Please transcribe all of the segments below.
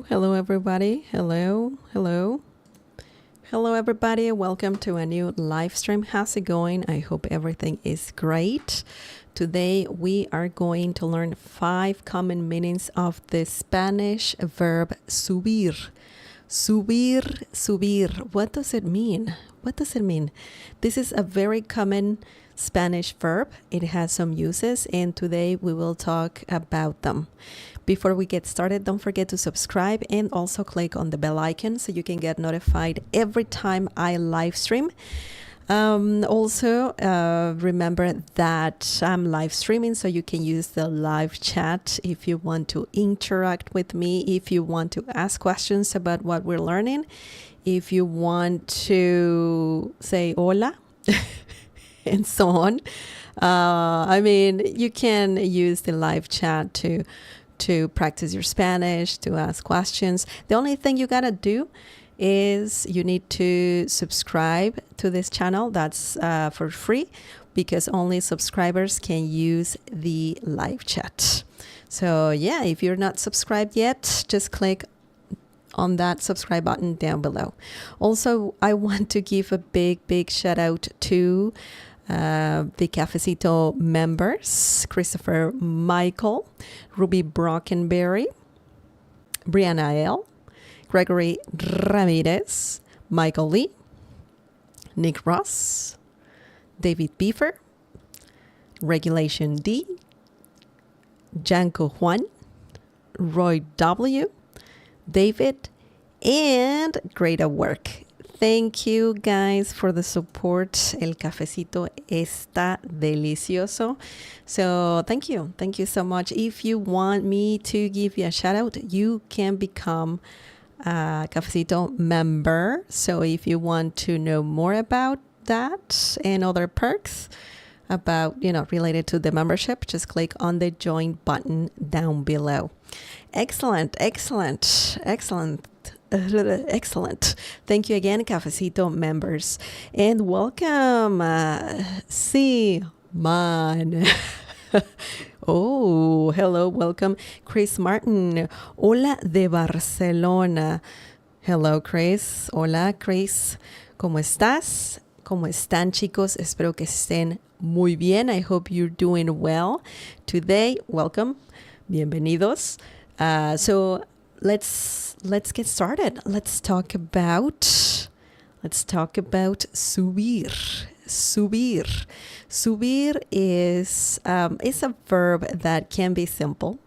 Hello everybody. Hello everybody. Welcome to a new live stream. How's it going? I hope everything is great. Today we are going to learn 5 common meanings of the Spanish verb subir. Subir. What does it mean? This is a very common Spanish verb. It has some uses and today we will talk about them. Before we get started, don't forget to subscribe and also click on the bell icon so you can get notified every time I live stream. Also, remember that I'm live streaming, so you can use the live chat if you want to interact with me, if you want to ask questions about what we're learning, if you want to say hola and so on. You can use the live chat to practice your Spanish, to ask questions. The only thing you gotta do is you need to subscribe to this channel. That's for free because only subscribers can use the live chat. So yeah, if you're not subscribed yet, just click on that subscribe button down below. Also, I want to give a big shout out to the Cafecito members, Christopher Michael, Ruby Brockenberry, Brianna L., Gregory Ramirez, Michael Lee, Nick Ross, David Beaver, Regulation D, Janko Juan, Roy W., David, and Greater Work. Thank you guys for the support. El cafecito está delicioso. So thank you so much. If you want me to give you a shout out, you can become a Cafecito member. So if you want to know more about that and other perks about, related to the membership, just click on the join button down below. Excellent. Thank you again, Cafecito members. And welcome, Man. Oh, hello, welcome, Chris Martin. Hola de Barcelona. Hello, Chris. Hola, Chris. ¿Cómo estás? ¿Cómo están, chicos? Espero que estén muy bien. I hope you're doing well. Today, welcome. Bienvenidos. So let's get started. Let's talk about subir. Subir is a verb that can be simple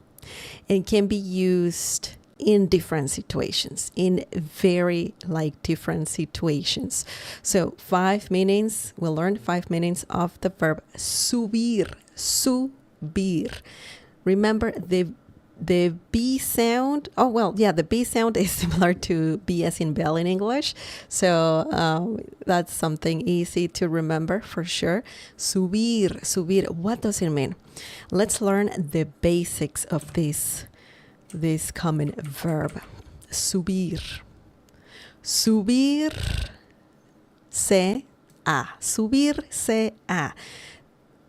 and can be used in different situations, in very different situations. So 5 meanings. We'll learn 5 meanings of the verb subir. Remember the B sound. The B sound is similar to B as in bell in English. So that's something easy to remember for sure. Subir. What does it mean? Let's learn the basics of this common verb. Subir se a. Subir se a.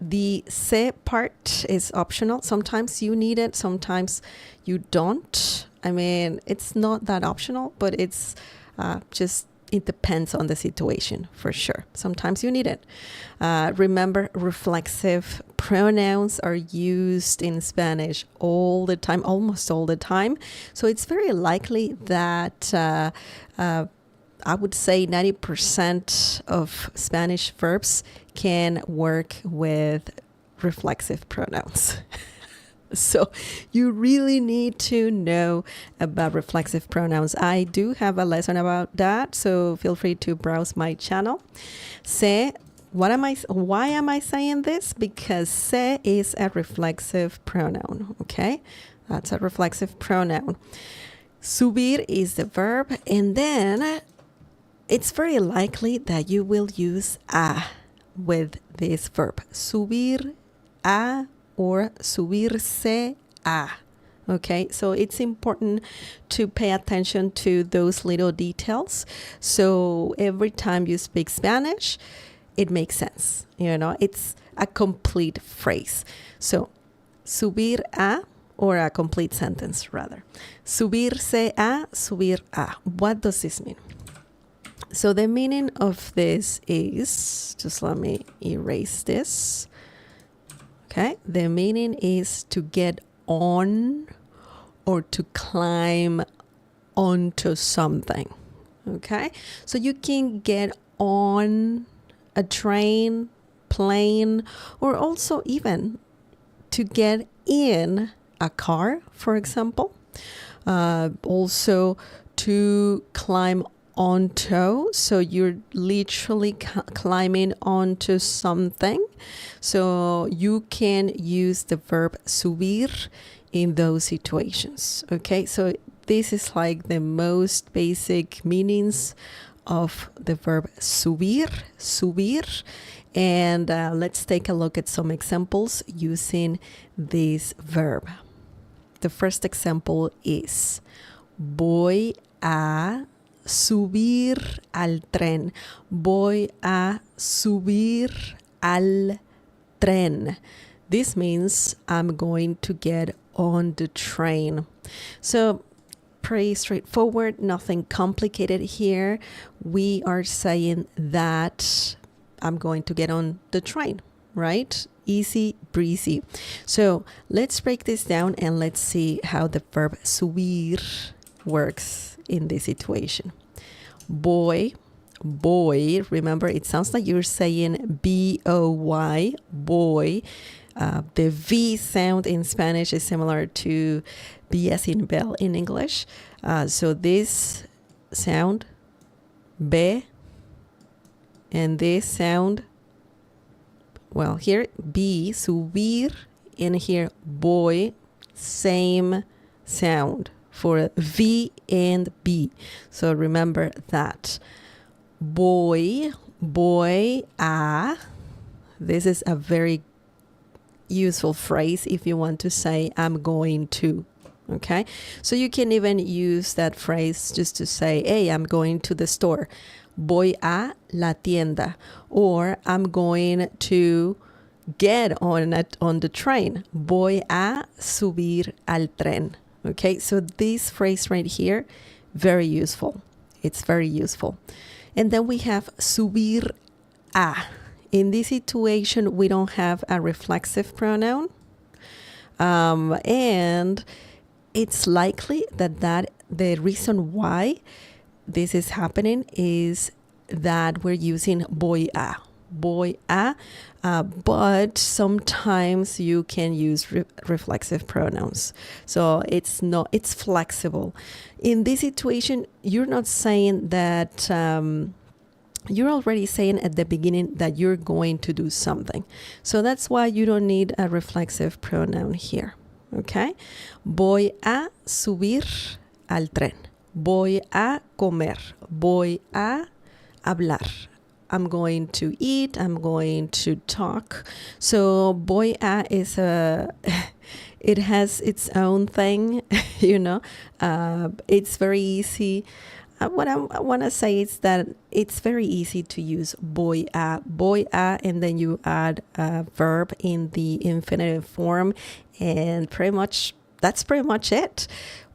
The se part is optional. Sometimes you need it, sometimes you don't. It's not that optional, but it's it depends on the situation for sure. Sometimes you need it. Remember, reflexive pronouns are used in Spanish all the time, almost all the time. So it's very likely that I would say 90% of Spanish verbs can work with reflexive pronouns. So you really need to know about reflexive pronouns. I do have a lesson about that, so feel free to browse my channel. Why am I saying this? Because se is a reflexive pronoun, okay? That's a reflexive pronoun. Subir is the verb, and then it's very likely that you will use a with this verb. Subir a or subirse a. Okay, so it's important to pay attention to those little details. So every time you speak Spanish, it makes sense. You know, it's a complete phrase. So subir a, or a complete sentence rather. Subirse a, subir a. What does this mean? So the meaning of this is, just let me erase this. Okay, the meaning is to get on or to climb onto something. Okay, so you can get on a train, plane, or also even to get in a car, for example. Also to climb onto, so you're literally climbing onto something. So you can use the verb subir in those situations. Okay, so this is like the most basic meanings of the verb subir. And let's take a look at some examples using this verb. The first example is voy a subir al tren. Voy a subir al tren. This means I'm going to get on the train. So pretty straightforward, nothing complicated here. We are saying that I'm going to get on the train, right? Easy breezy. So let's break this down and let's see how the verb subir works in this situation. Boy, remember it sounds like you're saying B-O-Y, boy. The V sound in Spanish is similar to B as in bell in English. So this sound, B, and this sound, well, here, B, subir, and here, boy, same sound for V and B. So remember that. Voy a. This is a very useful phrase if you want to say I'm going to. Okay, so you can even use that phrase just to say, hey, I'm going to the store. Voy a la tienda. Or I'm going to get on the train. Voy a subir al tren. Okay, so this phrase right here, very useful. It's very useful. And then we have subir a. In this situation, we don't have a reflexive pronoun. And it's likely that the reason why this is happening is that we're using voy a. But sometimes you can use reflexive pronouns. So it's flexible. In this situation, you're not saying that, you're already saying at the beginning that you're going to do something. So that's why you don't need a reflexive pronoun here. Okay? Voy a subir al tren. Voy a comer. Voy a hablar. I'm going to eat, I'm going to talk. So voy a is it has its own thing, you know. It's very easy. What I want to say is that it's very easy to use voy a, and then you add a verb in the infinitive form, and that's pretty much it.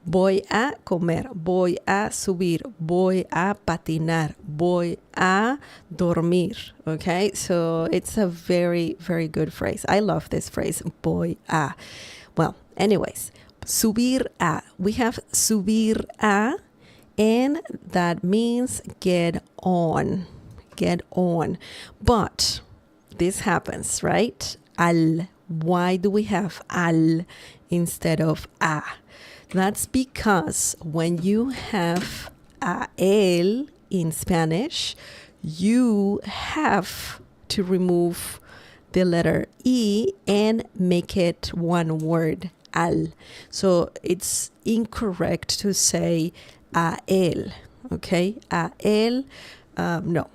Voy a comer, voy a subir, voy a patinar, voy a dormir. Okay, so it's a very, very good phrase. I love this phrase, voy a. Well, anyways, subir a. We have subir a, and that means get on. Get on. But this happens, right? Al. Why do we have al instead of a? That's because when you have a el in Spanish, you have to remove the letter E and make it one word, al. So it's incorrect to say a el, okay? A el, no.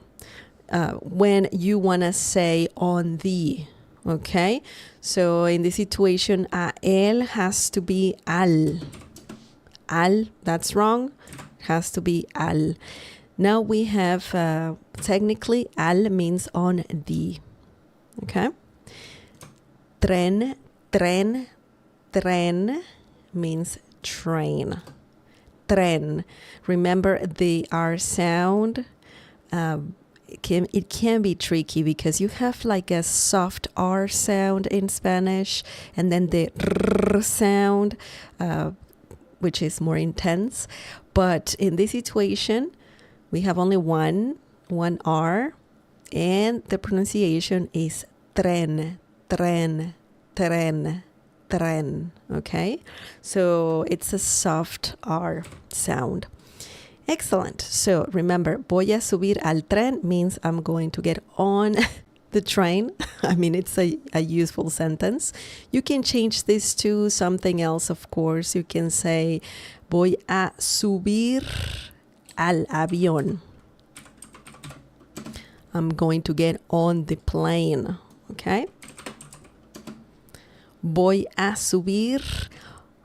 When you want to say on the Okay, so in this situation, a él has to be al. Al, that's wrong. Has to be al. Now we have, technically, al means on the. Okay. Tren, tren, tren means train. Tren. Remember the R sound. It can be tricky because you have like a soft R sound in Spanish and then the R sound, which is more intense. But in this situation, we have only one R, and the pronunciation is tren, tren, tren, tren. Okay? So it's a soft R sound. Excellent. So remember, voy a subir al tren means I'm going to get on the train. I mean, it's a useful sentence. You can change this to something else, of course. You can say, voy a subir al avión. I'm going to get on the plane. Okay? Voy a subir.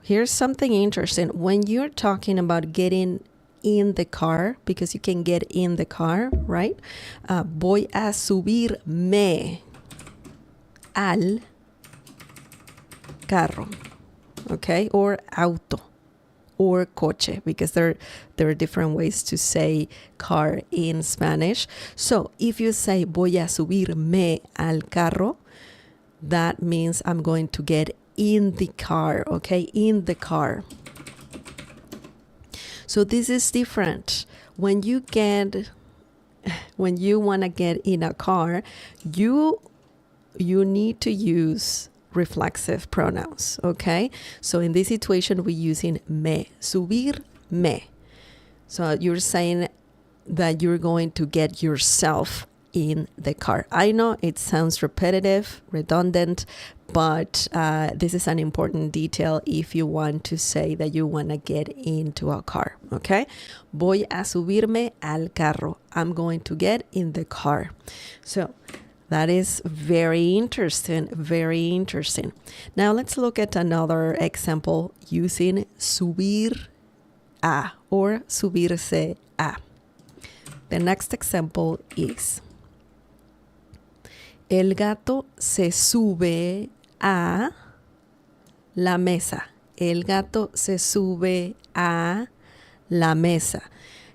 Here's something interesting. When you're talking about getting in the car, because you can get in the car, right? Voy a subirme al carro, okay? Or auto, or coche, because there are different ways to say car in Spanish. So if you say voy a subirme al carro, that means I'm going to get in the car, okay? In the car. So this is different. When you want to get in a car, you need to use reflexive pronouns, okay? So in this situation, we're using me, subir me. So you're saying that you're going to get yourself in the car. I know it sounds repetitive, redundant, but this is an important detail if you want to say that you want to get into a car, okay? Voy a subirme al carro. I'm going to get in the car. So that is very interesting, very interesting. Now let's look at another example using subir a or subirse a. The next example is el gato se sube a la mesa. El gato se sube a la mesa.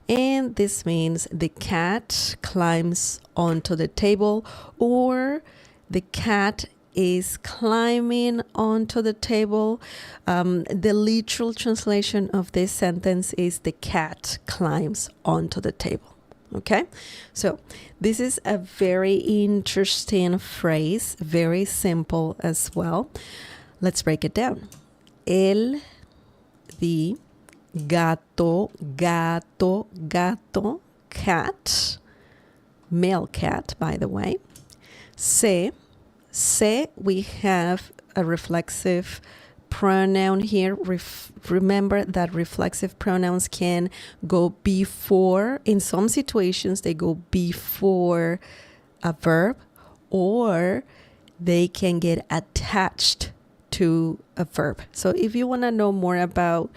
And this means the cat climbs onto the table, or the cat is climbing onto the table. The literal translation of this sentence is the cat climbs onto the table. Okay, so this is a very interesting phrase, very simple as well. Let's break it down. The gato, gato, gato, cat, male cat, by the way. Se, we have a reflexive pronoun here. Remember that reflexive pronouns can go before, in some situations, they go before a verb, or they can get attached to a verb. So if you want to know more about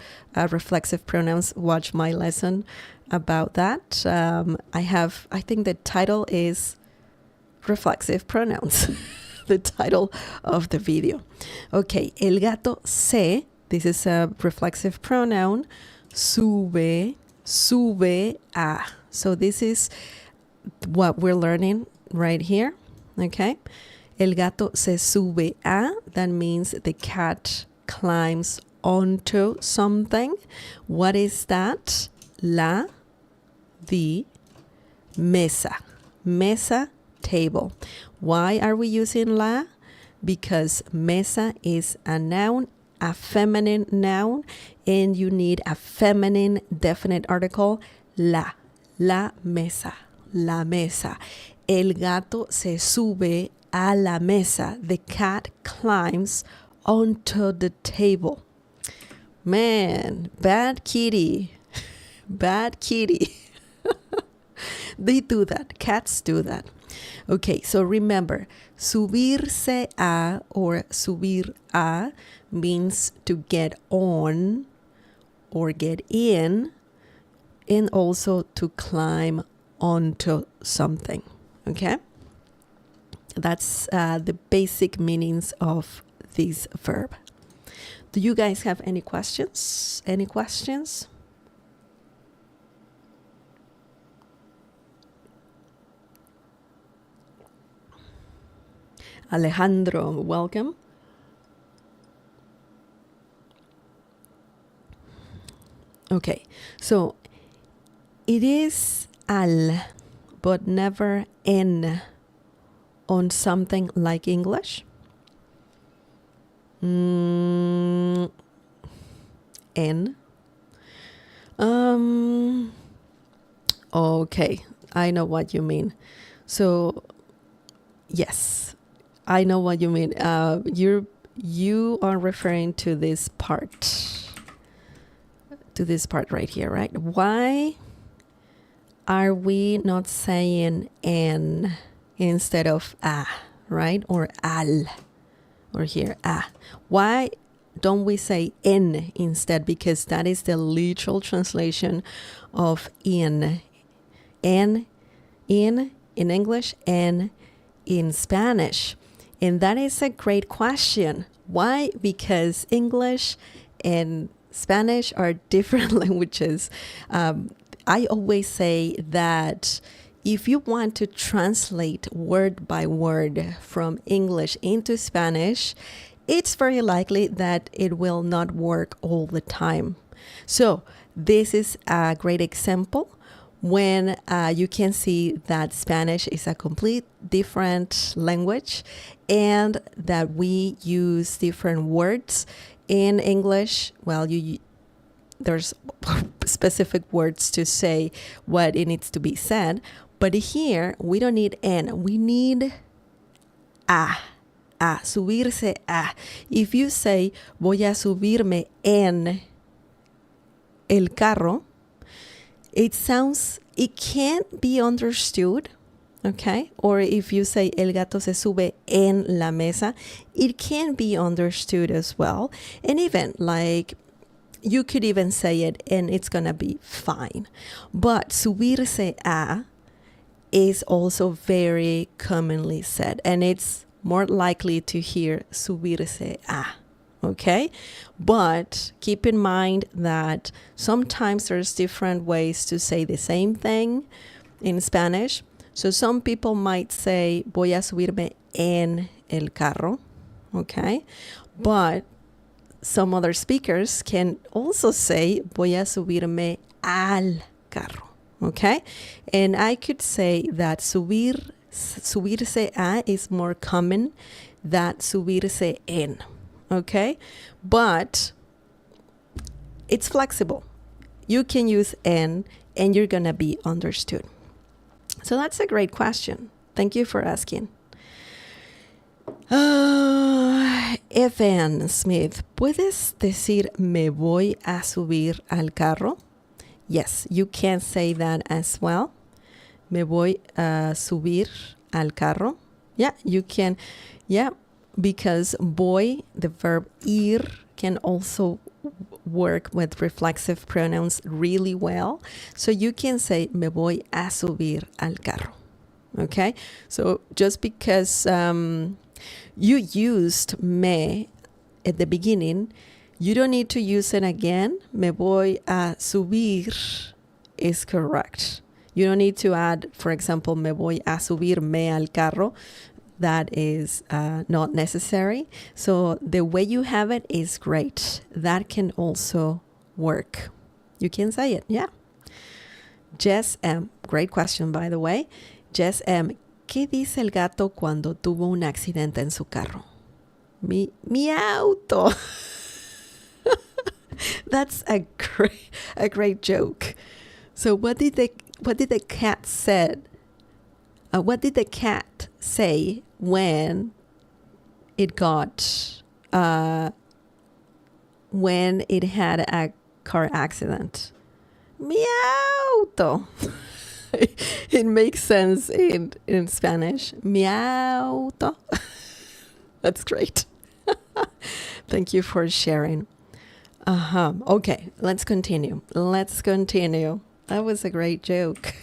reflexive pronouns, watch my lesson about that. I think the title is Reflexive Pronouns. The title of the video. Okay, el gato se, this is a reflexive pronoun, sube a. So this is what we're learning right here, okay? El gato se sube a, that means the cat climbs onto something. What is that? The mesa, table. Why are we using la? Because mesa is a noun, a feminine noun, and you need a feminine definite article, la mesa. El gato se sube a la mesa. The cat climbs onto the table. Man, bad kitty. Bad kitty. They do that. Cats do that. Okay, so remember, subirse a or subir a means to get on or get in, and also to climb onto something. Okay? That's the basic meanings of this verb. Do you guys have any questions? Any questions? Alejandro, welcome. Okay, so it is al, but never en on something like English. En. Okay, I know what you mean. So, yes, I know what you mean. You are referring to this part. To this part right here, right? Why are we not saying en instead of a, right? Or al, or here, a. Why don't we say en instead? Because that is the literal translation of in. En, in English, and in Spanish. And that is a great question. Why? Because English and Spanish are different languages. I always say that if you want to translate word by word from English into Spanish, it's very likely that it will not work all the time. So this is a great example when you can see that Spanish is a complete different language and that we use different words. In English, well, there's specific words to say what it needs to be said. But here, we don't need en. We need a. Subirse a. If you say, voy a subirme en el carro, it can't be understood, okay? Or if you say, el gato se sube en la mesa, it can be understood as well. And even like, you could even say it and it's gonna be fine. But subirse a is also very commonly said, and it's more likely to hear subirse a. Okay, but keep in mind that sometimes there's different ways to say the same thing in Spanish. So some people might say, voy a subirme en el carro. Okay, but some other speakers can also say, voy a subirme al carro. Okay, and I could say that subirse a is more common than subirse en. Okay, but it's flexible. You can use en and you're gonna be understood. So that's a great question. Thank you for asking. Evan Smith, ¿puedes decir me voy a subir al carro? Yes, you can say that as well. Me voy a subir al carro. Yeah, you can. Yeah. Because voy, the verb ir, can also work with reflexive pronouns really well. So you can say, me voy a subir al carro. Okay? So just because you used me at the beginning, you don't need to use it again. Me voy a subir is correct. You don't need to add, for example, me voy a subirme al carro. That is not necessary. So the way you have it is great. That can also work. You can say it, yeah. Jess M, great question by the way. Jess M, ¿qué dice el gato cuando tuvo un accidente en su carro? Mi auto. That's a great joke. So what did the cat said? What did the cat say when it got when it had a car accident? Mi auto. It makes sense in Spanish. Mi auto. That's great. Thank you for sharing. Okay, let's continue. That was a great joke.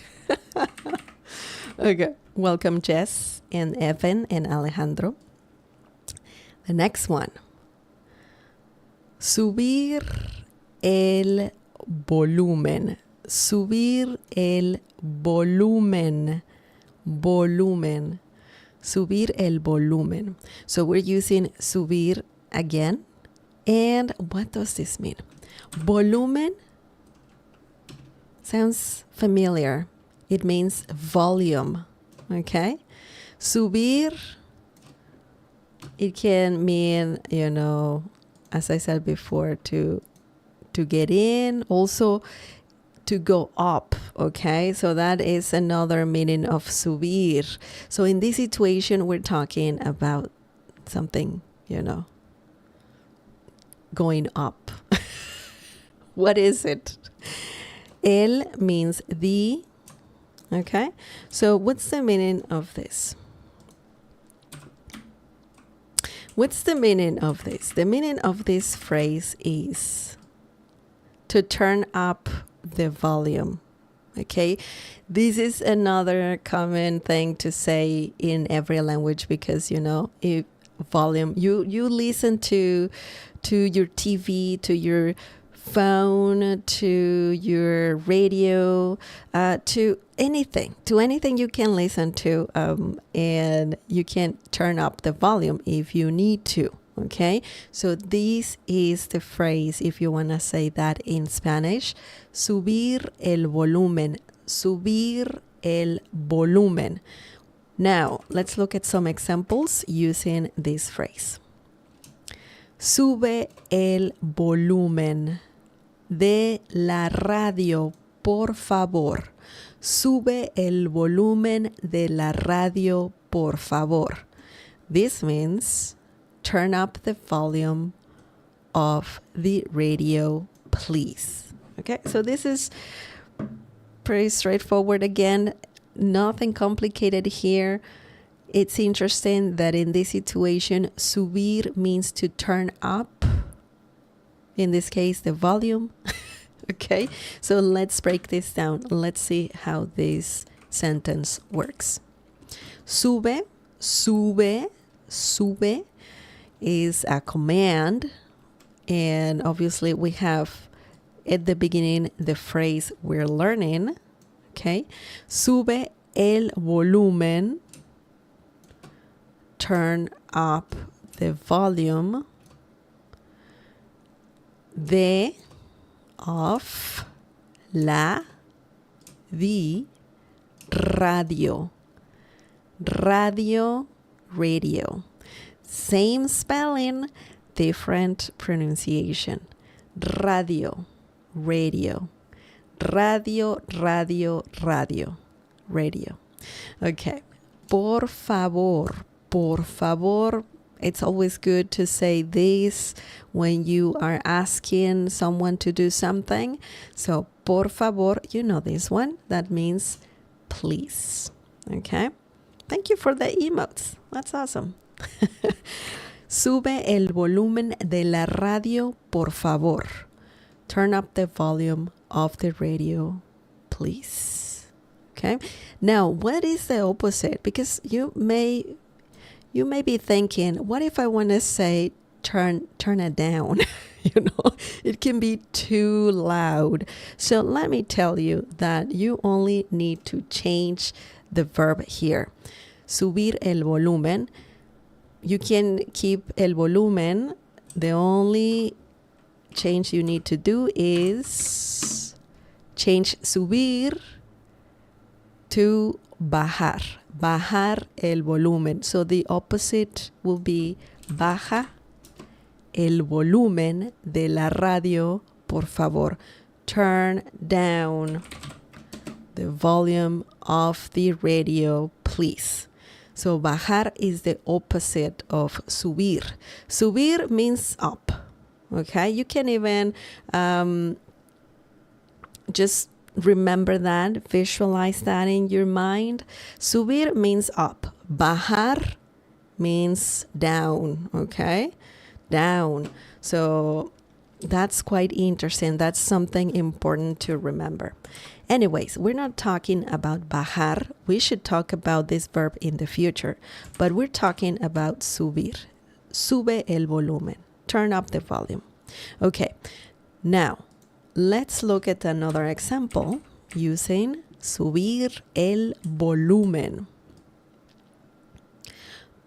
Okay, welcome Jess and Evan and Alejandro. The next one. Subir el volumen. Subir el volumen. Volumen. Subir el volumen. So we're using subir again. And what does this mean? Volumen sounds familiar. It means volume. Okay? Subir, it can mean, as I said before, to get in, also to go up. Okay, so that is another meaning of subir. So in this situation, we're talking about something, going up. What is it? El means the. Okay, so what's the meaning of this? What's the meaning of this? The meaning of this phrase is to turn up the volume. Okay, this is another common thing to say in every language because if volume, you listen to your TV, to your phone, to your radio, to anything you can listen to, and you can turn up the volume if you need to. Okay, so this is the phrase if you want to say that in Spanish: subir el volumen. Subir el volumen. Now, let's look at some examples using this phrase. Sube el volumen de la radio, por favor. Sube el volumen de la radio, por favor. This means turn up the volume of the radio, please. Okay, so this is pretty straightforward. Again, nothing complicated here. It's interesting that in this situation, subir means to turn up. In this case, the volume. Okay, so let's break this down. Let's see how this sentence works. Sube, sube, sube is a command. And obviously we have at the beginning the phrase we're learning. Okay, sube el volumen. Turn up the volume. De, of, la, the, radio. Radio, radio. Same spelling, different pronunciation. Radio, radio. Radio, radio, radio. Radio. Okay. Por favor. Por favor. It's always good to say this when you are asking someone to do something. So, por favor, you know this one. That means please. Okay? Thank you for the emotes. That's awesome. Sube el volumen de la radio, por favor. Turn up the volume of the radio, please. Okay? Now, what is the opposite? Because you may be thinking, what if I want to say turn it down? It can be too loud. So let me tell you that you only need to change the verb here. Subir el volumen. You can keep el volumen. The only change you need to do is change subir to bajar. Bajar el volumen. So the opposite will be baja el volumen de la radio, por favor. Turn down the volume of the radio, please. So bajar is the opposite of subir. Subir means up. Okay, you can even just remember that, visualize that in your mind. Subir means up. Bajar means down, okay? Down. So that's quite interesting. That's something important to remember. Anyways, we're not talking about bajar. We should talk about this verb in the future, but we're talking about subir. Sube el volumen. Turn up the volume. Okay, now let's look at another example using subir el volumen.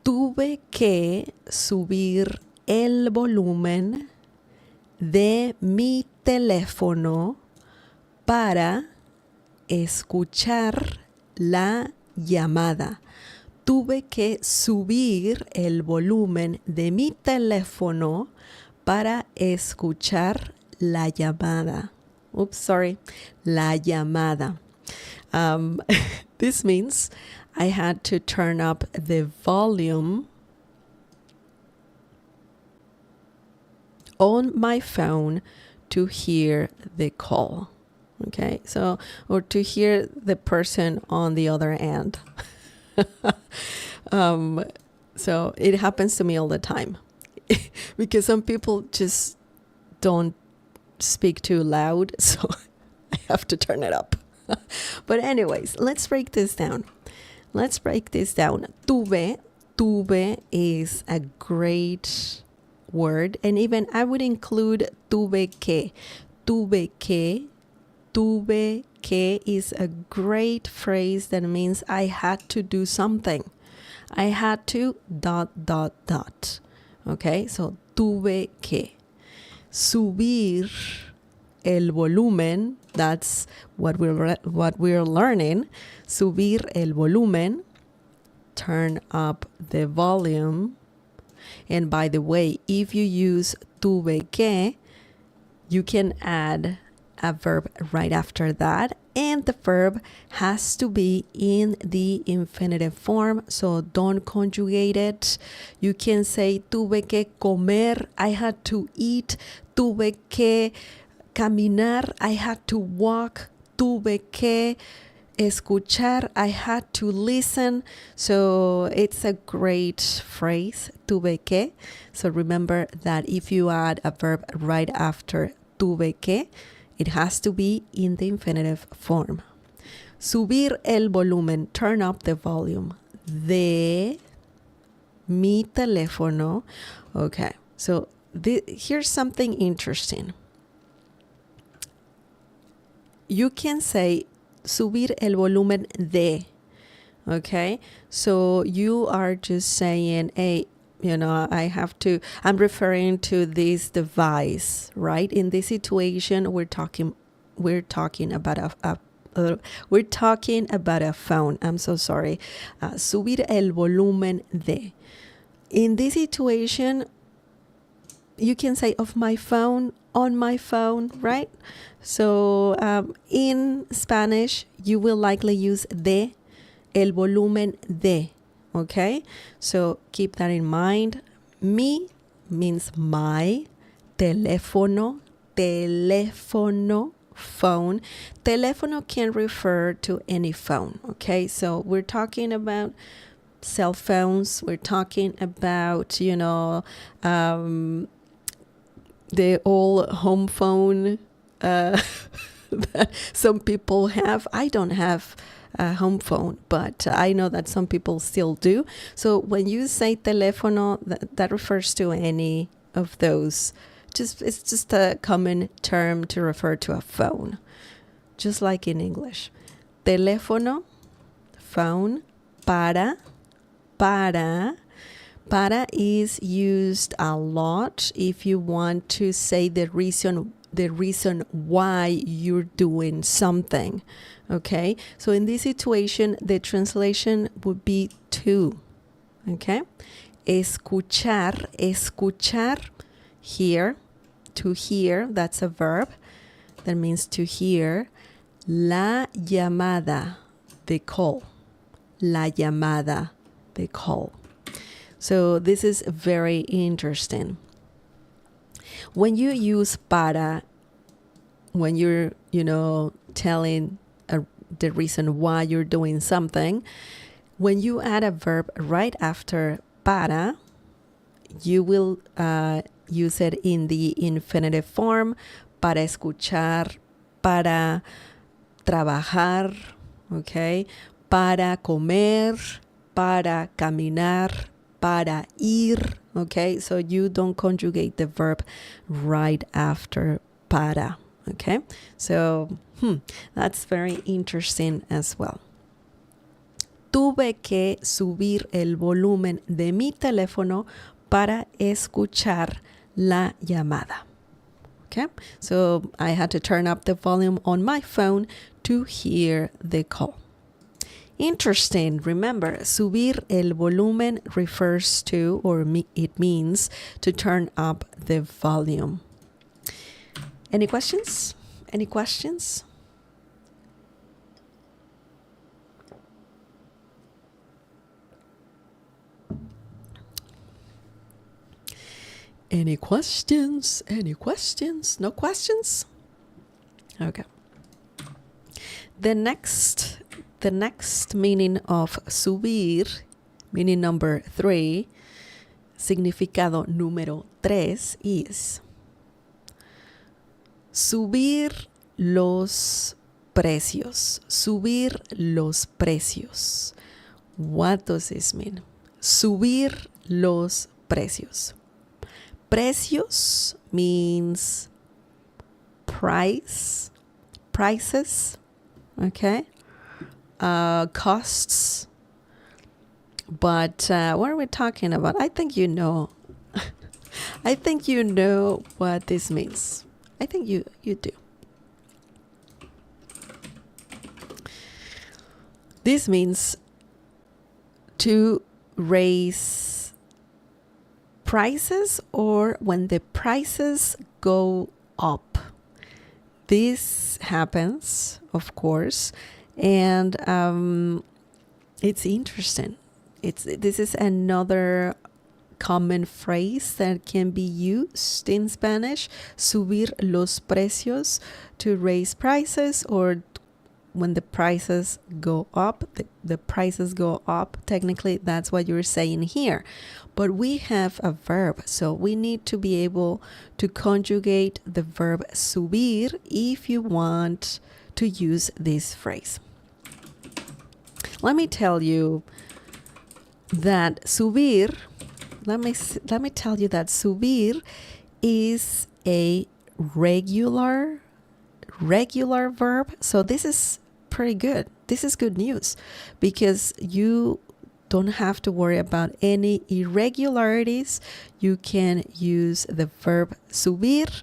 Tuve que subir el volumen de mi teléfono para escuchar la llamada. Tuve que subir el volumen de mi teléfono para escuchar la llamada. Oops, sorry. La llamada. This means I had to turn up the volume on my phone to hear the call. Okay, so, or to hear the person on the other end. So it happens to me all the time because some people just don't speak too loud, so I have to turn it up. But anyways, let's break this down. Tuve is a great word, and even I would include tuve que. Tuve que is a great phrase that means I had to do something. I had to ... Okay, so tuve que. Subir el volumen, that's what we're learning. Subir el volumen, turn up the volume. And by the way, if you use tuve que, you can add a verb right after that, and the verb has to be in the infinitive form, so don't conjugate it. You can say tuve que comer, I had to eat. Tuve que caminar, I had to walk. Tuve que escuchar, I had to listen. So it's a great phrase, tuve que. So remember that if you add a verb right after tuve que, it has to be in the infinitive form. Subir el volumen, turn up the volume. De mi teléfono. Okay, so here's something interesting. You can say subir el volumen de. Okay, so you are just saying, hey, I'm referring to this device, right? In this situation, we're talking about a phone. I'm so sorry. Subir el volumen de. In this situation, you can say of my phone, on my phone, right? So in Spanish, you will likely use de, el volumen de. Okay, so keep that in mind. Mi means my, teléfono, phone. Teléfono can refer to any phone. Okay, so we're talking about cell phones. We're talking about, the old home phone that some people have. I don't have a home phone, but I know that some people still do. So when you say teléfono, that refers to any of those. It's just a common term to refer to a phone, just like in English. Teléfono, phone. Para is used a lot if you want to say the reason why you're doing something. Okay, so in this situation, the translation would be to. Okay, escuchar, hear, to hear, that's a verb. That means to hear. La llamada, the call. La llamada, the call. So this is very interesting. When you use para, when you're, telling the reason why you're doing something. When you add a verb right after para, you will use it in the infinitive form, para escuchar, para trabajar, okay, para comer, para caminar, para ir, okay? So you don't conjugate the verb right after para, okay? So that's very interesting as well. Tuve que subir el volumen de mi teléfono para escuchar la llamada. Okay, so I had to turn up the volume on my phone to hear the call. Interesting. Remember, subir el volumen refers to, or it means to turn up the volume. Any questions? Any questions? Any questions? Any questions? No questions? Okay. The next meaning of subir, meaning number 3, significado número 3 is subir los precios. Subir los precios. What does this mean? Subir los precios. Precios means prices, okay? Costs. But what are we talking about? I think you know. I think you know what this means. I think you do. This means to raise prices, or when the prices go up. This happens, of course, and it's interesting. This is another common phrase that can be used in Spanish, subir los precios, to raise prices, or when the prices go up, the prices go up. Technically, that's what you're saying here. But we have a verb, so we need to be able to conjugate the verb subir if you want to use this phrase. Let me tell you that subir, let me tell you that subir is a regular verb. So this is pretty good. This is good news because you don't have to worry about any irregularities. You can use the verb subir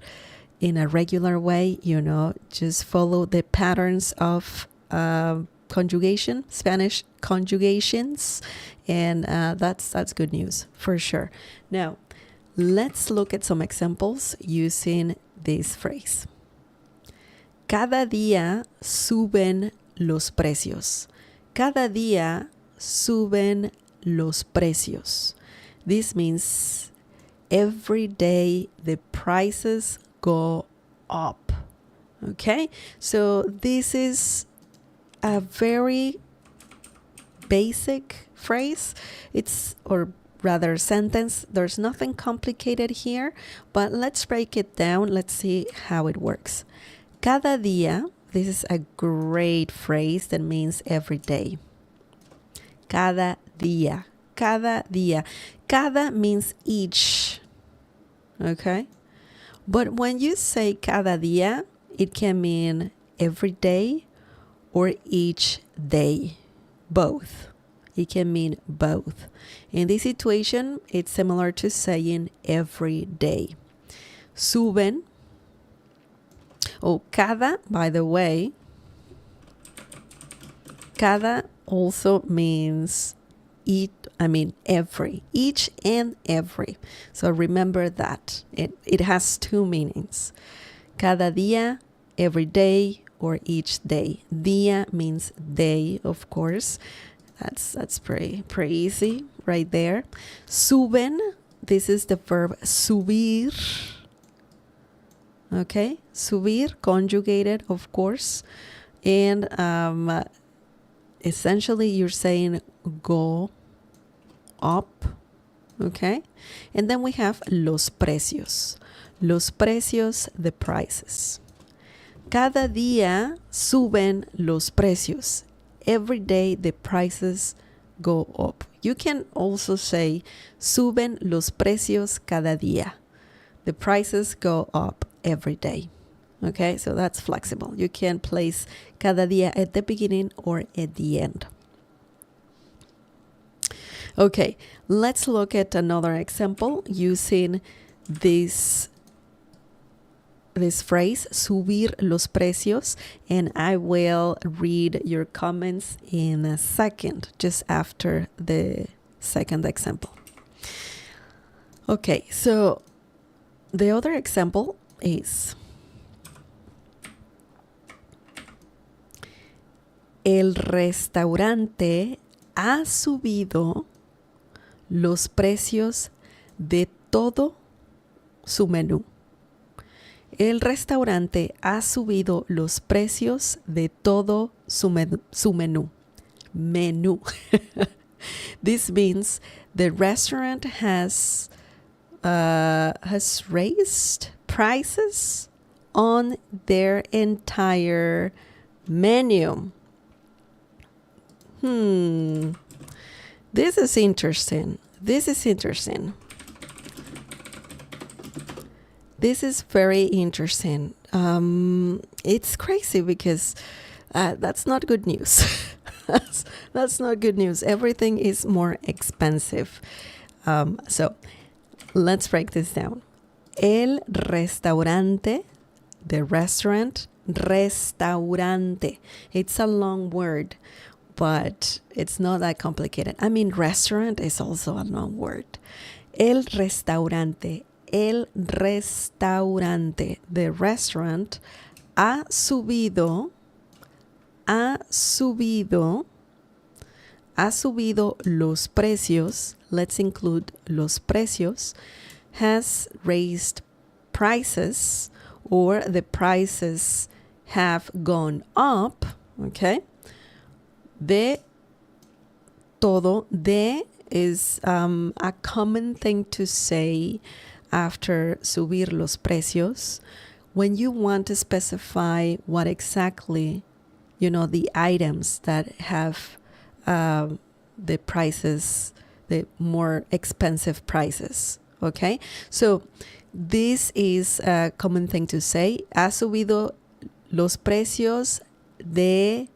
in a regular way, just follow the patterns of conjugation, Spanish conjugations, and that's good news for sure. Now, let's look at some examples using this phrase. Cada día suben los precios. Cada día suben los precios. This means every day the prices go up. Okay? So this is a very basic phrase. Or rather sentence. There's nothing complicated here, but let's break it down. Let's see how it works. Cada día, this is a great phrase that means every day. Cada día, cada día. Cada means each, okay? But when you say cada día, it can mean every day or each day, both. It can mean both. In this situation, it's similar to saying every day. Suben. Oh, cada, by the way, cada also means every, each and every. So remember that. It has two meanings. Cada día, every day, or each day. Día means day, of course. That's pretty easy right there. Suben, this is the verb subir. Okay, subir, conjugated, of course. And essentially you're saying go up, okay? And then we have los precios. Los precios, the prices. Cada día suben los precios. Every day the prices go up. You can also say suben los precios cada día. The prices go up every day. Okay, so that's flexible. You can place cada día at the beginning or at the end. Okay, let's look at another example using this phrase, subir los precios, and I will read your comments in a second, just after the second example. Okay, so the other example is el restaurante ha subido los precios de todo su menú. El restaurante ha subido los precios de todo su menú. Menú. This means the restaurant has raised prices on their entire menu. This is interesting. This is very interesting. It's crazy because that's not good news. That's not good news. Everything is more expensive. So let's break this down. El restaurante, the restaurant, restaurante. It's a long word, but it's not that complicated. I mean, restaurant is also a long word. El restaurante, the restaurant, ha subido los precios. Let's include los precios. Has raised prices, or the prices have gone up. Okay. De todo. De is a common thing to say after subir los precios when you want to specify what exactly, the items that have the prices, the more expensive prices. Okay, so this is a common thing to say. Ha subido los precios de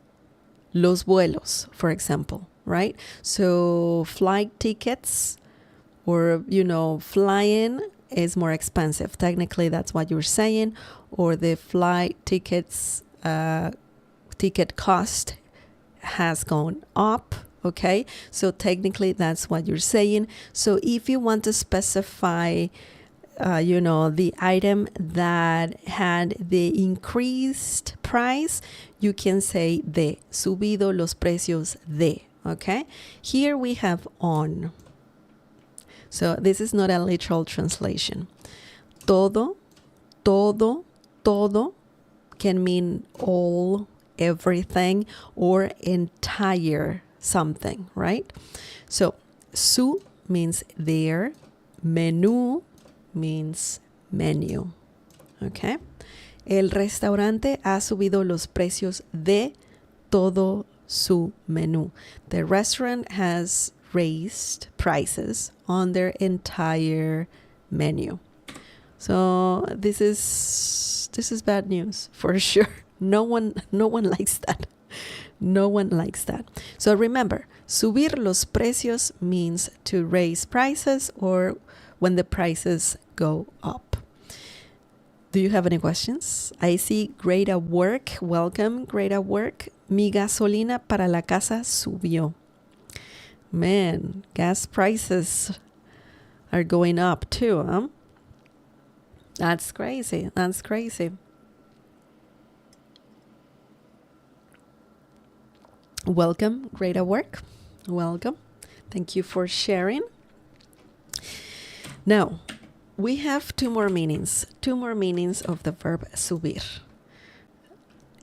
los vuelos, for example, right? So flight tickets, or flying is more expensive. Technically, that's what you're saying. Or the flight tickets, ticket cost has gone up. Okay, so technically that's what you're saying. So if you want to specify, the item that had the increased price, you can say de, subido los precios de. Okay, here we have on. So this is not a literal translation. Todo can mean all, everything, or entire something, right? So su means their, menú means menu. Okay? El restaurante ha subido los precios de todo su menú. The restaurant has raised prices on their entire menu. So this is bad news for sure. No one likes that. No one likes that. So remember, subir los precios means to raise prices, or when the prices go up. Do you have any questions? I see great at work. Welcome, great at work. Mi gasolina para la casa subió. Man, gas prices are going up too, huh? That's crazy. That's crazy. Welcome, great at work. Welcome. Thank you for sharing. Now, we have two more meanings of the verb subir.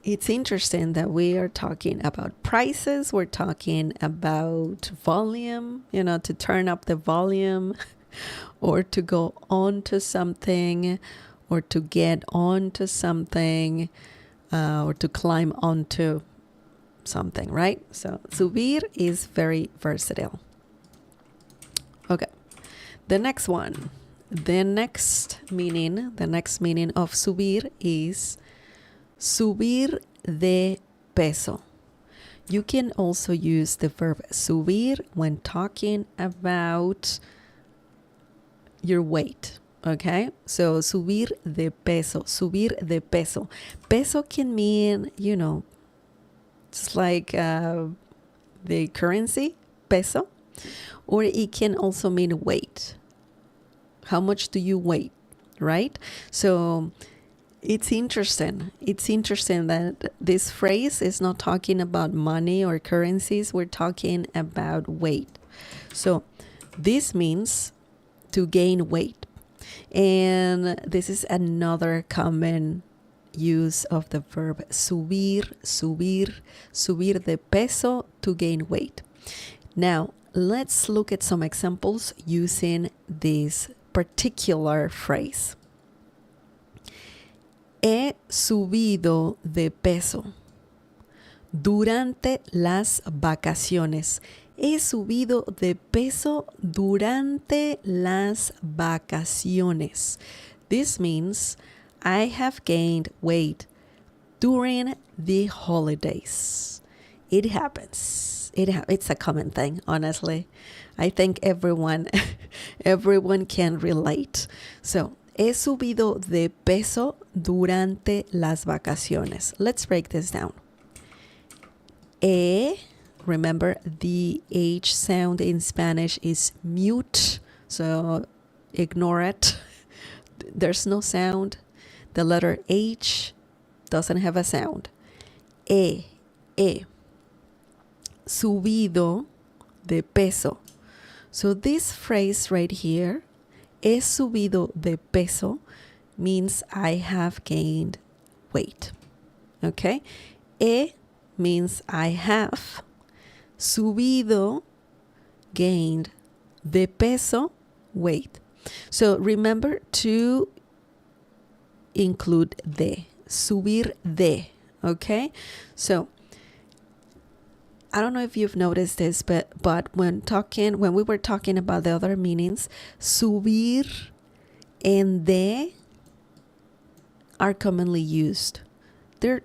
it's interesting that we are talking about prices. We're talking about volume, to turn up the volume or to go on to something or to get onto something or to climb onto something, right? So subir is very versatile. Okay, the next one. The next meaning of subir is subir de peso. You can also use the verb subir when talking about your weight. Okay, so subir de peso, subir de peso. Peso can mean, just like the currency, peso, or it can also mean weight. How much do you weigh, right? So it's interesting. It's interesting that this phrase is not talking about money or currencies. We're talking about weight. So this means to gain weight. And this is another common use of the verb subir, subir de peso, to gain weight. Now, let's look at some examples using this particular phrase. He subido de peso durante las vacaciones. He subido de peso durante las vacaciones. This means I have gained weight during the holidays. It happens. It's a common thing, honestly. I think everyone can relate. So, he subido de peso durante las vacaciones. Let's break this down. Remember, the H sound in Spanish is mute, so ignore it. There's no sound. The letter H doesn't have a sound. Subido de peso. So this phrase right here, he subido de peso, means I have gained weight. Okay? He means I have. Subido, gained. De peso, weight. So remember to include de. Subir de. Okay? So I don't know if you've noticed this, but when we were talking about the other meanings, subir and de are commonly used. De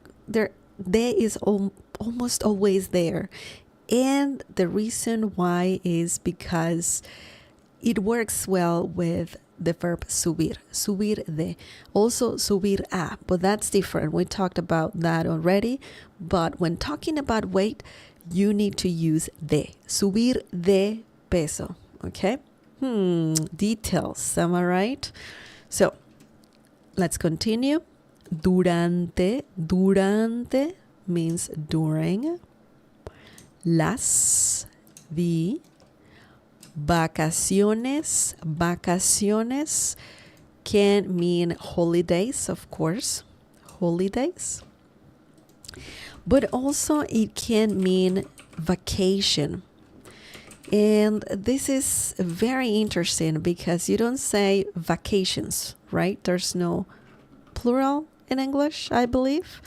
is almost always there. And the reason why is because it works well with the verb subir de. Also subir a, but that's different. We talked about that already. But when talking about weight, you need to use de. Subir de peso. Okay? Details. Am I right? So, let's continue. Durante means during. Las, the. Vacaciones can mean holidays, of course. Holidays. But also it can mean vacation. And this is very interesting because you don't say vacations, right? There's no plural in English, I believe.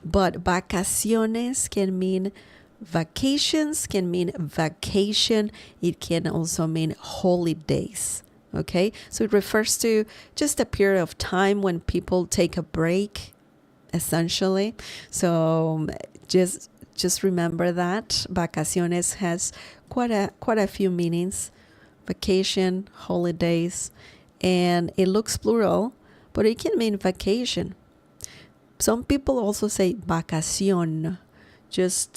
But vacaciones can mean vacations, can mean vacation. It can also mean holidays. Okay? So it refers to just a period of time when people take a break, essentially. So just remember that vacaciones has quite a few meanings. Vacation, holidays, and it looks plural, but it can mean vacation. Some people also say vacación, just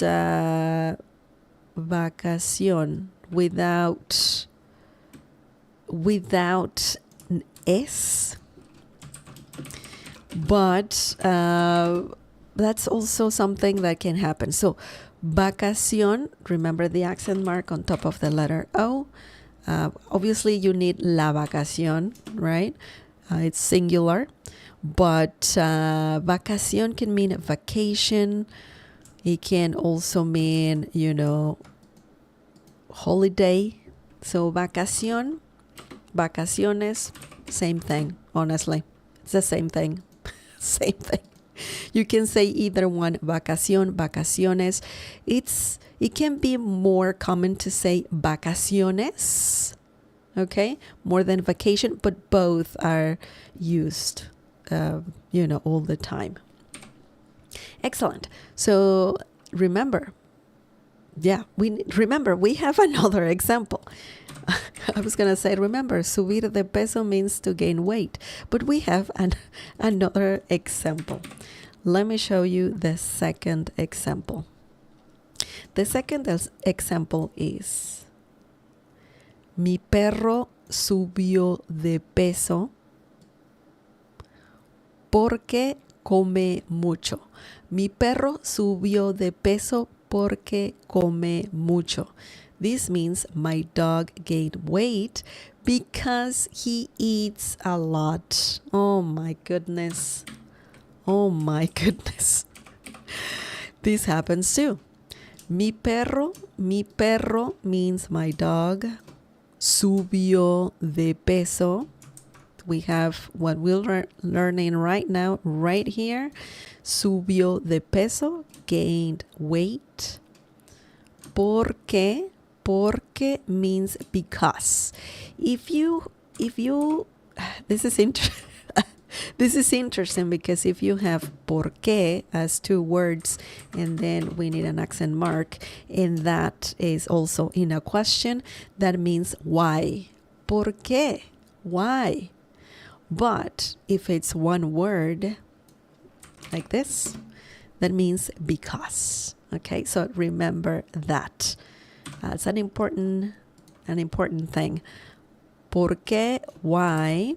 vacación without S. But that's also something that can happen. So vacación, remember the accent mark on top of the letter O. Obviously you need la vacación, right? It's singular. But vacación can mean vacation. It can also mean, holiday. So vacación, vacaciones, same thing, honestly. It's the same thing. Same thing. You can say either one, vacación, vacaciones. It can be more common to say vacaciones, okay, more than vacation, but both are used, all the time. Excellent. So remember, we have another example. I was going to say, remember, subir de peso means to gain weight, but we have another example. Let me show you the second example. The second example is, mi perro subió de peso porque come mucho. Mi perro subió de peso porque come mucho. This means my dog gained weight because he eats a lot. Oh my goodness. Oh my goodness. This happens too. Mi perro means my dog. Subió de peso. We have what we're learning right now, right here. Subió de peso, gained weight. Porque means because. If you this is this is interesting because if you have porque as two words and then we need an accent mark, and that is also in a question, that means why. Porque? Why? But if it's one word like this, that means because. Okay, so remember that. It's an important thing. Porque, why?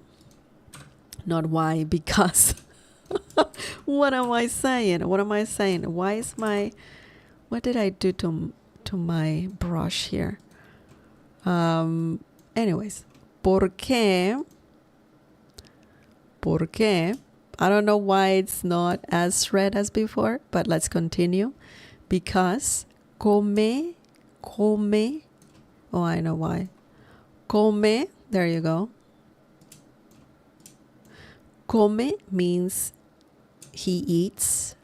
Not why, because. What am I saying? Why is what did I do to my brush here? Anyways, porque, I don't know why it's not as red as before, but let's continue. Because come, oh, I know why. Come, there you go. Come means he eats.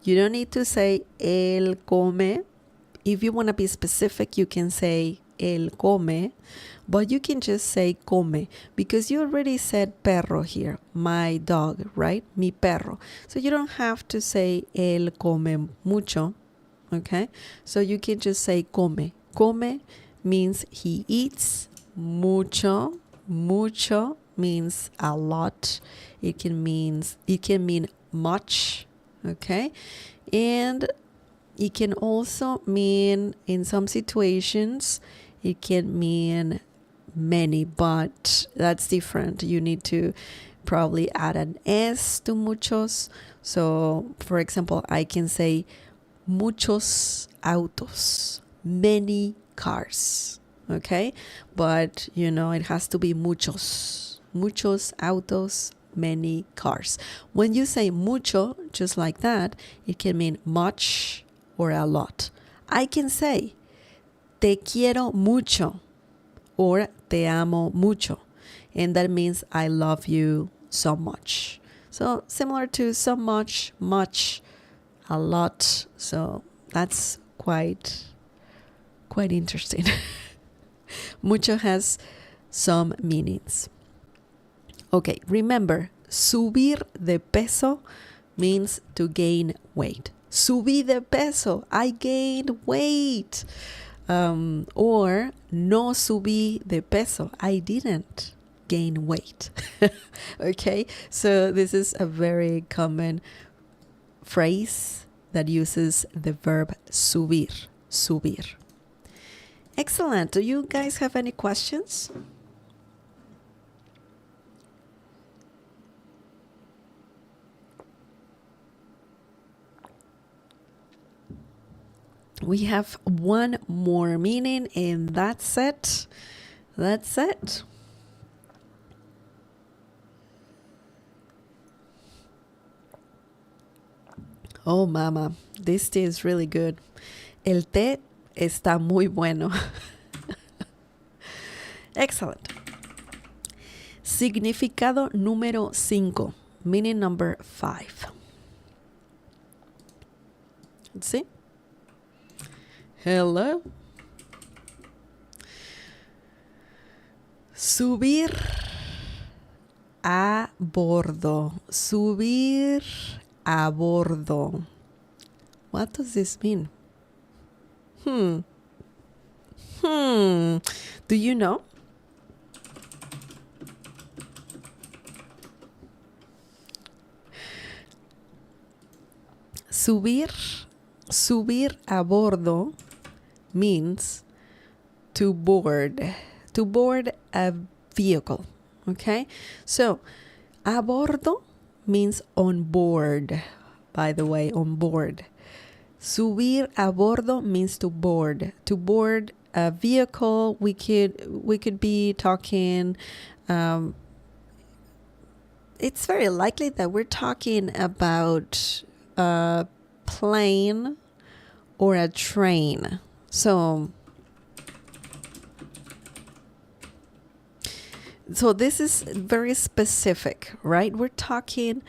You don't need to say él come. If you want to be specific, you can say él come, but you can just say come because you already said perro here, my dog, right? Mi perro. So you don't have to say él come mucho, okay? So you can just say come. Come means he eats. Mucho means a lot. It can mean much, okay? And it can also mean, in some situations, it can mean many, but that's different. You need to probably add an S to muchos. So, for example, I can say muchos autos, many cars, okay? But, it has to be muchos autos, many cars. When you say mucho, just like that, it can mean much or a lot. I can say te quiero mucho or te amo mucho, and that means I love you so much. So similar to so much, a lot. So that's quite interesting. Mucho has some meanings. Okay, remember, subir de peso means to gain weight. Subí de peso, I gained weight. Or no subí de peso, I didn't gain weight. Okay, so this is a very common phrase that uses the verb subir. Excellent. Do you guys have any questions? We have one more meaning, and that's it. Oh, mama, this tea is really good. El té está muy bueno. Excellent. Significado número 5. Meaning number 5. Let's see. Hello. Subir a bordo. Subir a bordo. What does this mean? Do you know? Subir a bordo means to board a vehicle. Okay, so a bordo means on board. By the way, on board. Subir a bordo means to board a vehicle. We could be talking. It's very likely that we're talking about a plane or a train. So this is very specific, right? We're talking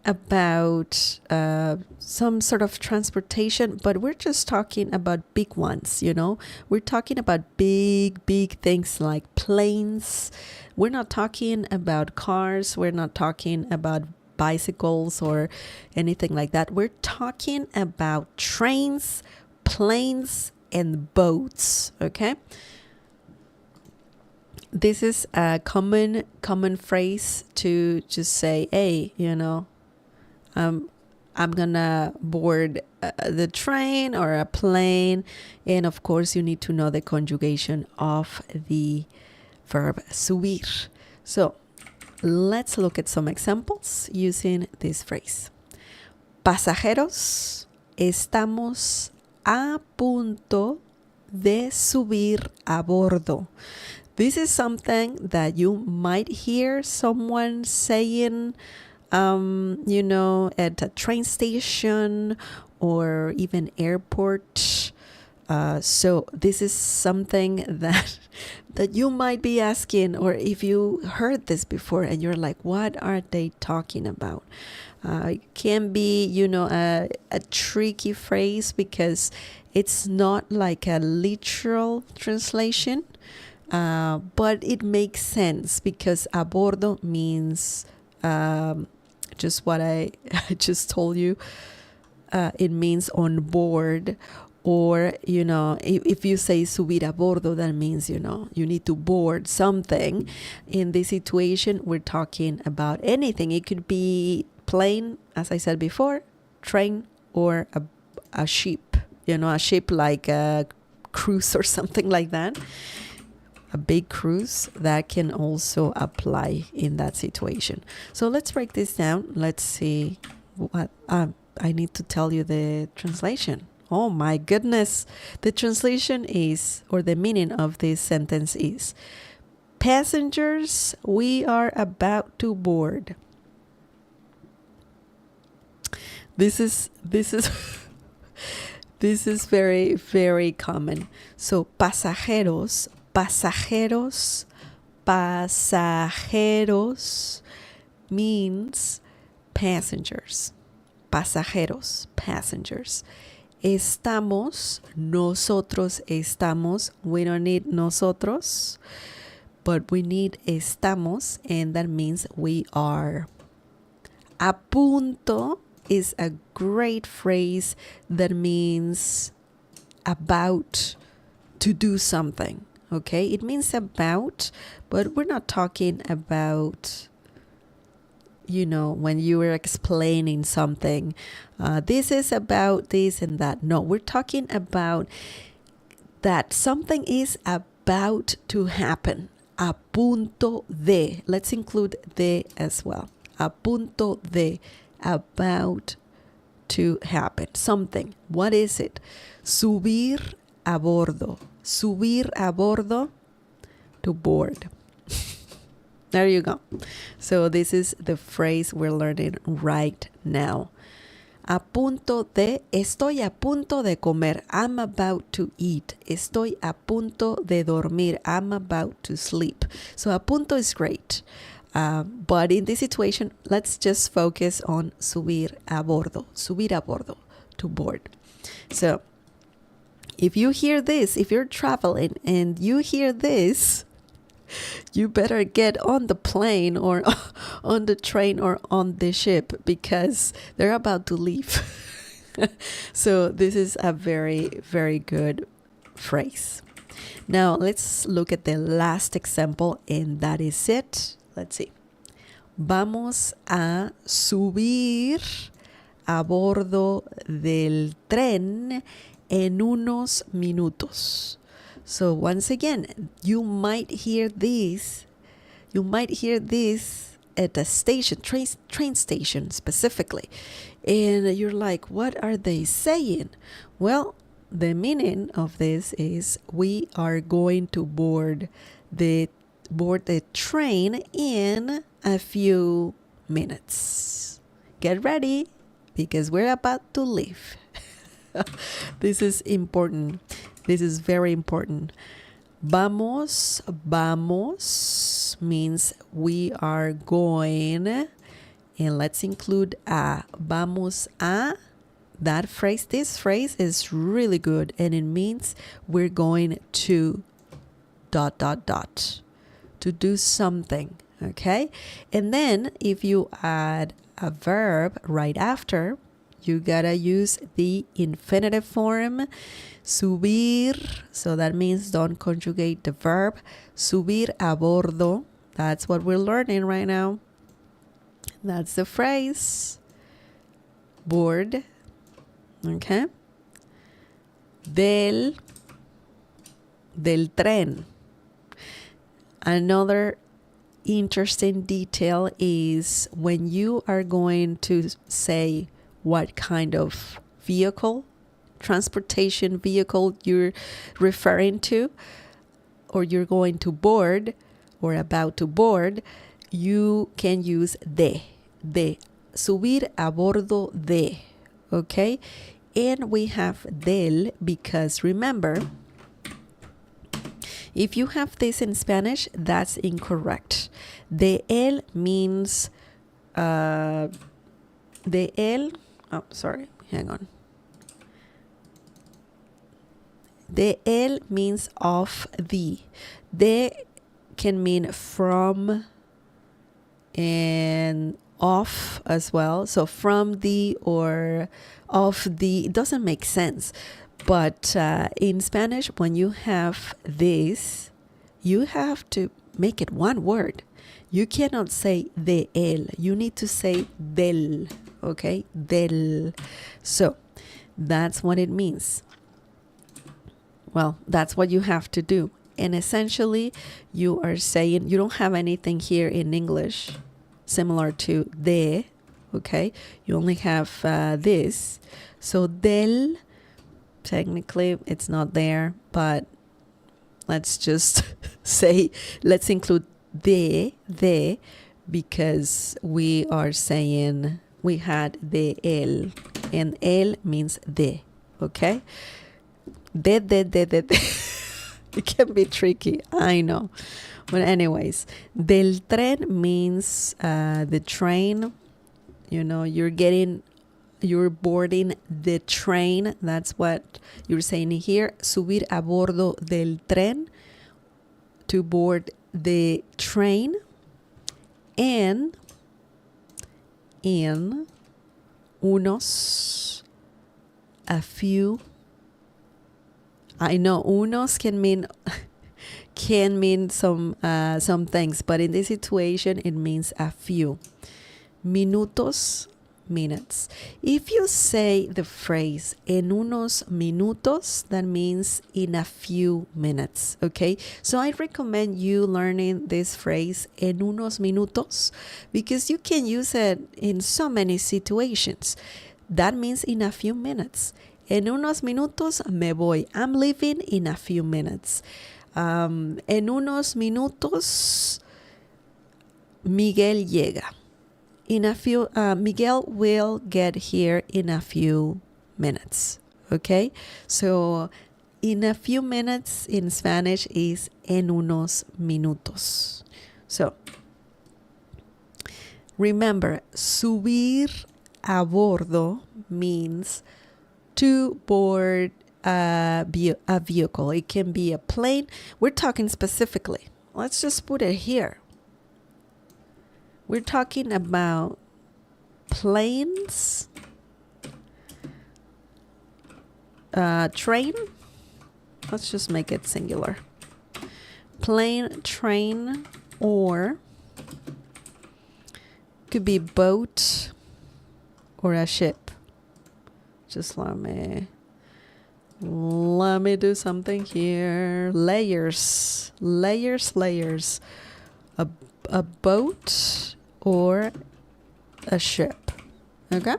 about some sort of transportation, but we're just talking about big ones, you know? We're talking about big things like planes. We're not talking about cars. We're not talking about bicycles or anything like that. We're talking about trains, planes, and boats, okay? This is a common phrase to just say, hey, you know, I'm gonna board the train or a plane. And of course, you need to know the conjugation of the verb subir. So let's look at some examples using this phrase. Pasajeros, estamos a punto de subir a bordo. This is something that you might hear someone saying, you know, at a train station or even airport. So this is something that you might be asking, or if you heard this before and you're like, what are they talking about? It can be, you know, a tricky phrase because it's not like a literal translation. But it makes sense because a bordo means just what I just told you. It means on board, or, you know, if you say subir a bordo, that means, you know, you need to board something. In this situation, we're talking about anything. It could be plane, as I said before, train, or a ship, you know, a ship like a cruise or something like that. A big cruise, that can also apply in that situation. So let's break this down. Let's see what I need to tell you the translation. Oh my goodness. The translation is, or the meaning of this sentence is, passengers, we are about to board. This is this is very, very common. So pasajeros means passengers. Pasajeros, passengers. Estamos, nosotros estamos. We don't need nosotros, but we need estamos, and that means we are. A punto is a great phrase that means about to do something. Okay, it means about, but we're not talking about, you know, when you were explaining something, this is about this and that. No, we're talking about that something is about to happen. A punto de. Let's include de as well. A punto de. About to happen. Something. What is it? Subir a bordo. Subir a bordo, to board. There you go. So this is the phrase we're learning right now. estoy a punto de comer. I'm about to eat. Estoy a punto de dormir. I'm about to sleep. So a punto is great. But in this situation, let's just focus on subir a bordo. Subir a bordo, to board. So if you hear this, if you're traveling and you hear this, you better get on the plane or on the train or on the ship because they're about to leave. So this is a very, very good phrase. Now let's look at the last example, and that is it. Let's see. Vamos a subir a bordo del tren en unos minutos. So once again, you might hear this at a station, train station specifically. And you're like, what are they saying? Well, the meaning of this is we are going to board the train in a few minutes. Get ready because we're about to leave. This is important. This is very important. Vamos means we are going, and let's include a. Vamos a. That phrase, this phrase is really good, and it means we're going to ... to do something, okay? And then if you add a verb right after, you gotta use the infinitive form, subir. So that means don't conjugate the verb. Subir a bordo. That's what we're learning right now. That's the phrase. Board. Okay. Del tren. Another interesting detail is when you are going to say what kind of vehicle, transportation vehicle you're referring to, or you're going to board or about to board, you can use de. Subir a bordo de. Okay? And we have del because remember, if you have this in Spanish, that's incorrect. De él means hang on. De él means of the. De can mean from and off as well. So from the or of the, it doesn't make sense. But in Spanish, when you have this, you have to make it one word. You cannot say de él. You need to say del. Okay? Del. So that's what it means. Well, that's what you have to do. And essentially, you are saying, you don't have anything here in English similar to de. Okay? You only have this. So del, technically, it's not there, but let's just say, let's include de, because we are saying we had de él, and él means de, okay? De. It can be tricky, I know. But anyways, del tren means the train. You know, you're boarding the train. That's what you're saying here. Subir a bordo del tren, to board the train. And in unos, a few. I know unos can mean some things, but in this situation it means a few. Minutos, minutes. If you say the phrase en unos minutos, that means in a few minutes, okay? So I recommend you learning this phrase en unos minutos because you can use it in so many situations. That means in a few minutes. En unos minutos me voy. I'm leaving in a few minutes. En unos minutos Miguel llega. Miguel will get here in a few minutes. Okay, so in a few minutes in Spanish is en unos minutos. So remember, subir a bordo means to board a vehicle. It can be a plane. We're talking specifically. Let's just put it here. We're talking about planes, train. Let's just make it singular. Plane, train, or could be boat or a ship. Just let me do something here. Layers. A boat or a ship. Okay?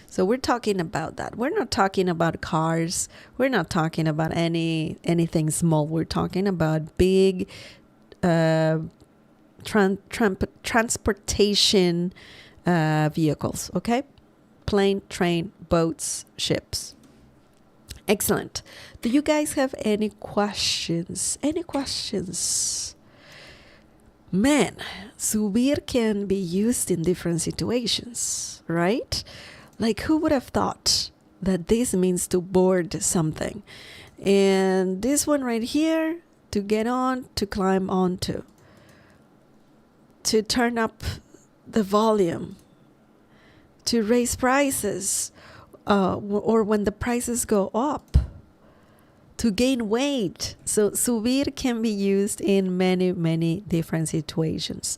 So we're talking about that. We're not talking about cars. We're not talking about anything small. We're talking about big transportation vehicles. Okay? Plane, train, boats, ships. Excellent. Do you guys have any questions? Man, subir can be used in different situations, right? Like, who would have thought that this means to board something? And this one right here, to get on, to climb onto, to turn up the volume, to raise prices, or when the prices go up, to gain weight. So subir can be used in many, many different situations.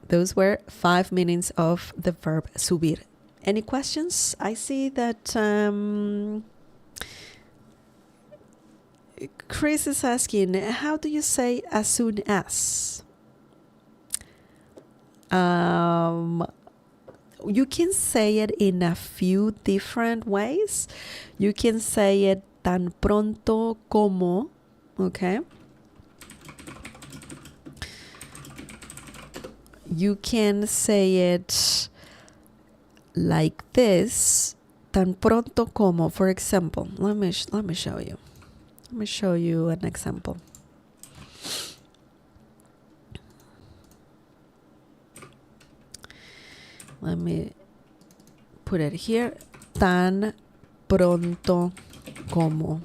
Those were 5 meanings of the verb subir. Any questions? I see that Chris is asking, how do you say as soon as? You can say it in a few different ways. You can say it tan pronto como, okay? You can say it like this, tan pronto como. For example, let me show you. Let me show you an example. Let me put it here. Tan pronto como.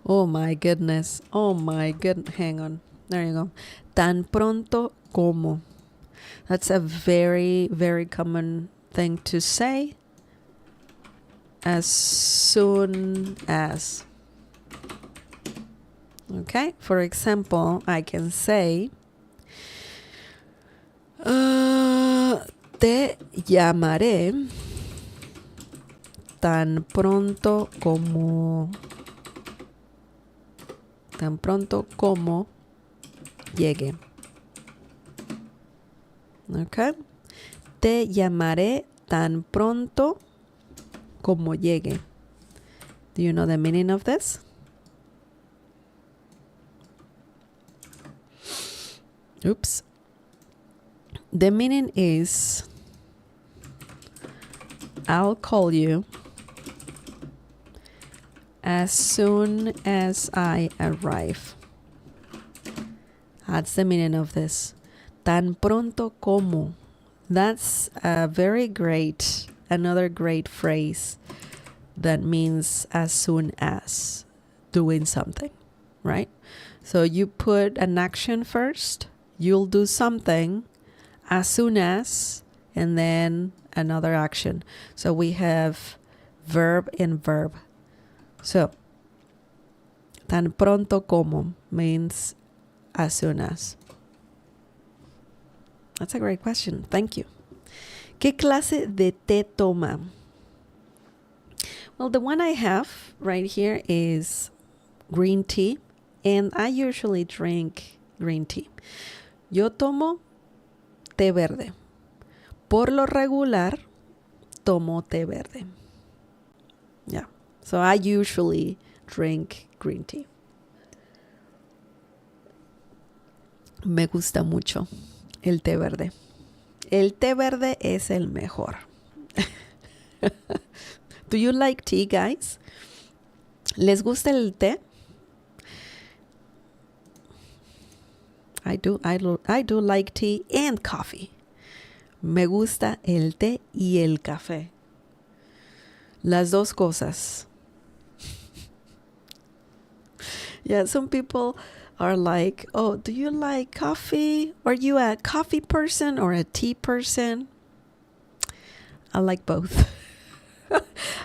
Oh my goodness. Hang on. There you go. Tan pronto como. That's a very, very common thing to say. As soon as. Okay. For example, I can say, te llamaré tan pronto como llegue. Okay. Te llamaré tan pronto como llegue. Do you know the meaning of this? Oops. The meaning is, I'll call you as soon as I arrive. That's the meaning of this. Tan pronto como. That's another great phrase that means as soon as doing something, right? So you put an action first, you'll do something as soon as, and then another action. So we have verb and verb. So, tan pronto como means as soon as. That's a great question. Thank you. ¿Qué clase de té toma? Well, the one I have right here is green tea, and I usually drink green tea. Yo tomo té verde. Por lo regular, tomo té verde. Yeah. So I usually drink green tea. Me gusta mucho el té verde. el té verde es el mejor. Do you like tea, guys? ¿Les gusta el té? I do like tea and coffee. Me gusta el té y el café. Las dos cosas. Yeah, some people are like, oh, do you like coffee? Are you a coffee person or a tea person? I like both.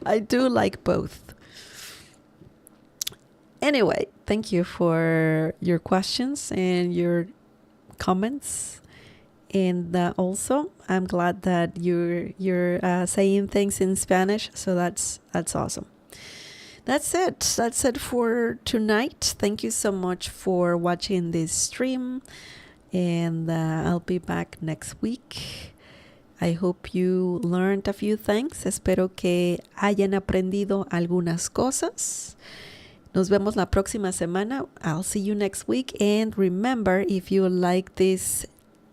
I do like both. Anyway, thank you for your questions and your comments. And also, I'm glad that you're saying things in Spanish, so that's awesome. That's it. That's it for tonight. Thank you so much for watching this stream, and I'll be back next week. I hope you learned a few things. Espero que hayan aprendido algunas cosas. Nos vemos la próxima semana. I'll see you next week. And remember, if you like this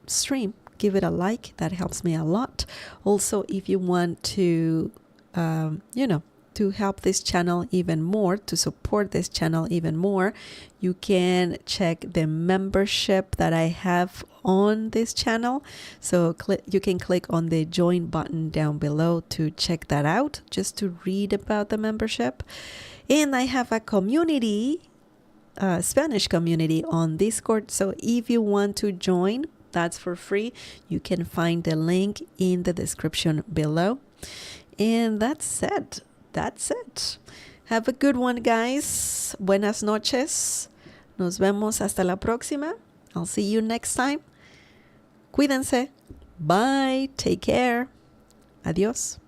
stream, give it a like. That helps me a lot. Also, if you want to, to help this channel even more, to support this channel even more, you can check the membership that I have on this channel. So you can click on the join button down below to check that out, just to read about the membership. And I have a community, Spanish community on Discord. So if you want to join, that's for free. You can find the link in the description below. And that's it. That's it. Have a good one, guys. Buenas noches. Nos vemos hasta la próxima. I'll see you next time. Cuídense. Bye. Take care. Adiós.